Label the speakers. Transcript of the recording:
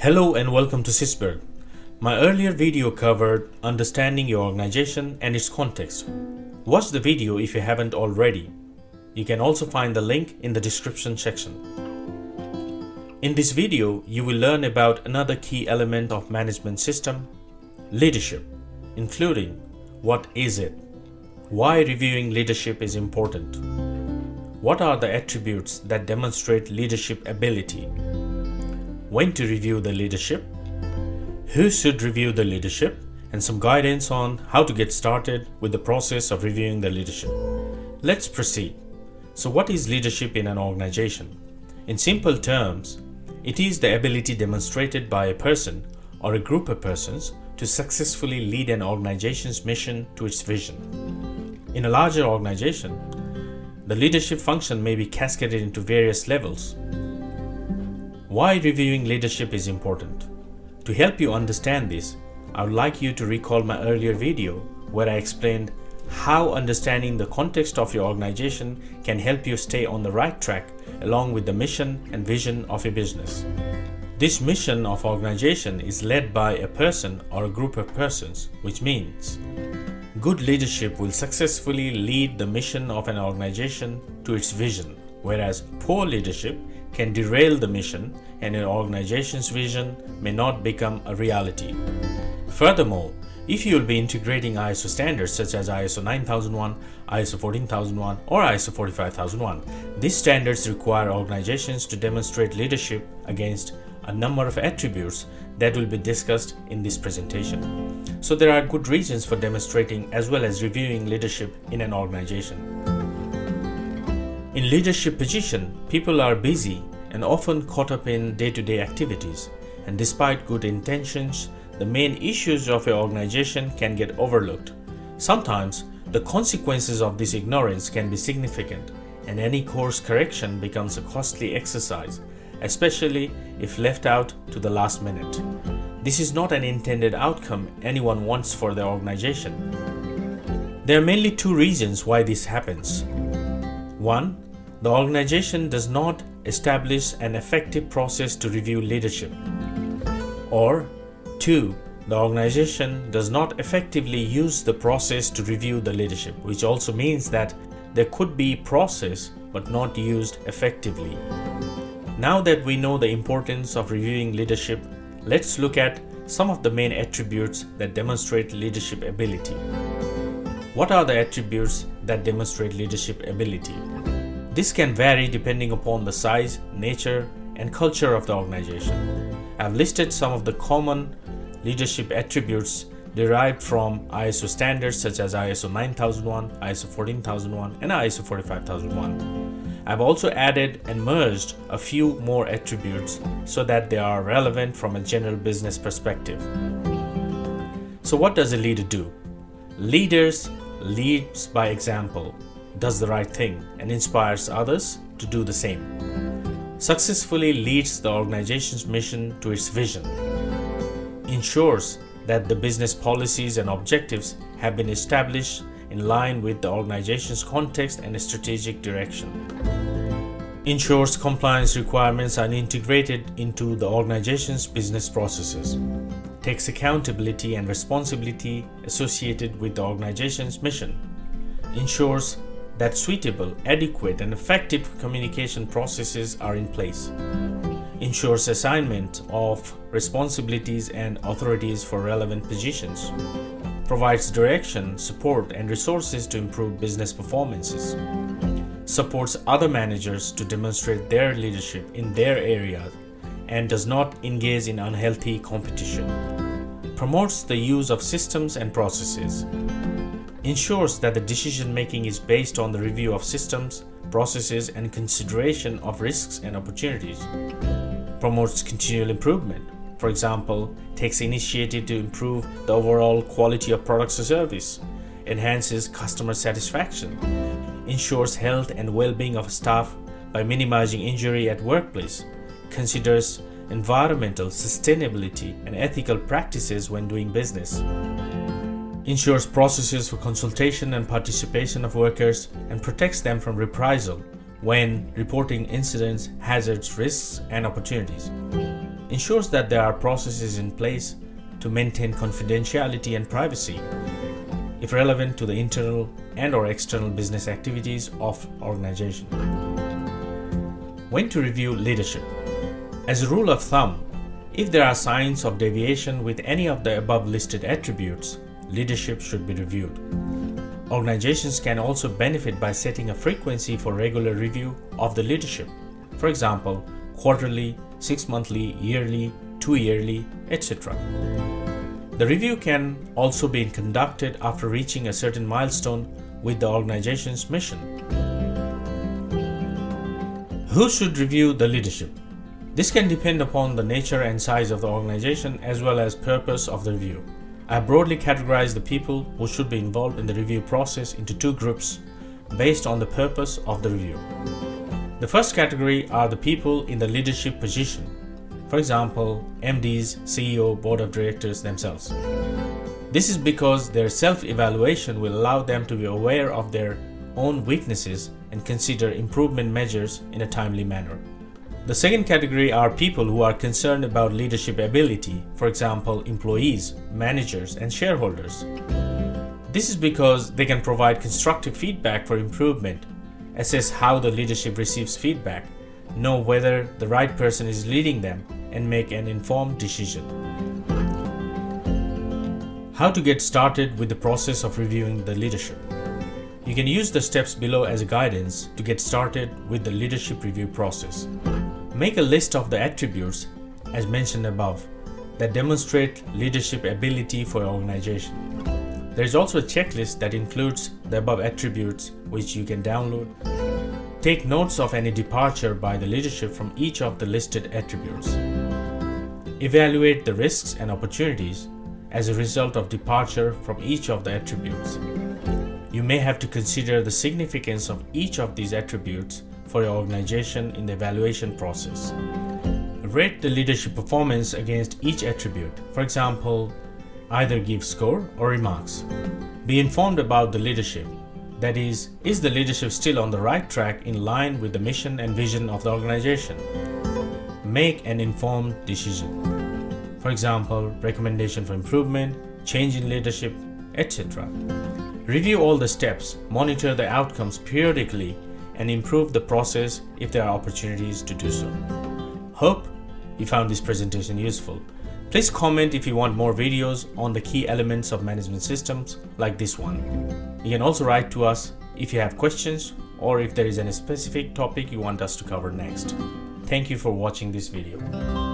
Speaker 1: Hello and welcome to Sisberg. My earlier video covered understanding your organization and its context. Watch the video if you haven't already. You can also find the link in the description section. In this video, you will learn about another key element of management system, leadership, including what is it, why reviewing leadership is important, what are the attributes that demonstrate leadership ability, when to review the leadership, who should review the leadership, and some guidance on how to get started with the process of reviewing the leadership. Let's proceed. So what is leadership in an organization? In simple terms, it is the ability demonstrated by a person or a group of persons to successfully lead an organization's mission to its vision. In a larger organization, the leadership function may be cascaded into various levels. Why reviewing leadership is important? To help you understand this, I would like you to recall my earlier video where I explained how understanding the context of your organization can help you stay on the right track along with the mission and vision of your business. This mission of organization is led by a person or a group of persons, which means good leadership will successfully lead the mission of an organization to its vision, whereas poor leadership can derail the mission and an organization's vision may not become a reality. Furthermore, if you will be integrating ISO standards such as ISO 9001, ISO 14001, or ISO 45001, these standards require organizations to demonstrate leadership against a number of attributes that will be discussed in this presentation. So there are good reasons for demonstrating as well as reviewing leadership in an organization. In leadership position, people are busy and often caught up in day-to-day activities, and despite good intentions, the main issues of your organization can get overlooked. Sometimes, the consequences of this ignorance can be significant, and any course correction becomes a costly exercise, especially if left out to the last minute. This is not an intended outcome anyone wants for their organization. There are mainly two reasons why this happens. One, the organization does not establish an effective process to review leadership. Or two, the organization does not effectively use the process to review the leadership, which also means that there could be process but not used effectively. Now that we know the importance of reviewing leadership, let's look at some of the main attributes that demonstrate leadership ability. What are the attributes that demonstrate leadership ability? This can vary depending upon the size, nature, and culture of the organization. I've listed some of the common leadership attributes derived from ISO standards such as ISO 9001, ISO 14001, and ISO 45001. I've also added and merged a few more attributes so that they are relevant from a general business perspective. So what does a leader do? Leaders leads by example, does the right thing, and inspires others to do the same. Successfully leads the organization's mission to its vision. Ensures that the business policies and objectives have been established in line with the organization's context and strategic direction. Ensures compliance requirements are integrated into the organization's business processes. Takes accountability and responsibility associated with the organization's mission. Ensures that suitable, adequate, and effective communication processes are in place. Ensures assignment of responsibilities and authorities for relevant positions. Provides direction, support, and resources to improve business performances. Supports other managers to demonstrate their leadership in their areas and does not engage in unhealthy competition. Promotes the use of systems and processes. Ensures that the decision making is based on the review of systems, processes, and consideration of risks and opportunities. Promotes continual improvement. For example, takes initiative to improve the overall quality of products or service. Enhances customer satisfaction. Ensures health and well-being of staff by minimizing injury at workplace. Considers environmental, sustainability, and ethical practices when doing business. Ensures processes for consultation and participation of workers and protects them from reprisal when reporting incidents, hazards, risks, and opportunities. ensures that there are processes in place to maintain confidentiality and privacy, if relevant to the internal and/or external business activities of organization. When to review leadership? As a rule of thumb, if there are signs of deviation with any of the above listed attributes, leadership should be reviewed. Organizations can also benefit by setting a frequency for regular review of the leadership. For example, quarterly, 6-monthly, yearly, 2-yearly, etc. The review can also be conducted after reaching a certain milestone with the organization's mission. Who should review the leadership? This can depend upon the nature and size of the organization as well as purpose of the review. I have broadly categorized the people who should be involved in the review process into 2 groups based on the purpose of the review. The first category are the people in the leadership position. For example, MDs, CEO, board of directors themselves. This is because their self-evaluation will allow them to be aware of their own weaknesses and consider improvement measures in a timely manner. The second category are people who are concerned about leadership ability, for example, employees, managers, and shareholders. This is because they can provide constructive feedback for improvement, assess how the leadership receives feedback, know whether the right person is leading them, and make an informed decision. How to get started with the process of reviewing the leadership? You can use the steps below as a guidance to get started with the leadership review process. Make a list of the attributes, as mentioned above, that demonstrate leadership ability for your organization. There is also a checklist that includes the above attributes, which you can download. Take notes of any departure by the leadership from each of the listed attributes. Evaluate the risks and opportunities as a result of departure from each of the attributes. You may have to consider the significance of each of these attributes for your organization in the evaluation process. Rate the leadership performance against each attribute. For example, either give score or remarks. Be informed about the leadership. That is the leadership still on the right track in line with the mission and vision of the organization? Make an informed decision. For example, recommendation for improvement, change in leadership, etc. Review all the steps, monitor the outcomes periodically, and improve the process if there are opportunities to do so. Hope you found this presentation useful. Please comment if you want more videos on the key elements of management systems like this one. You can also write to us if you have questions or if there is any specific topic you want us to cover next. Thank you for watching this video.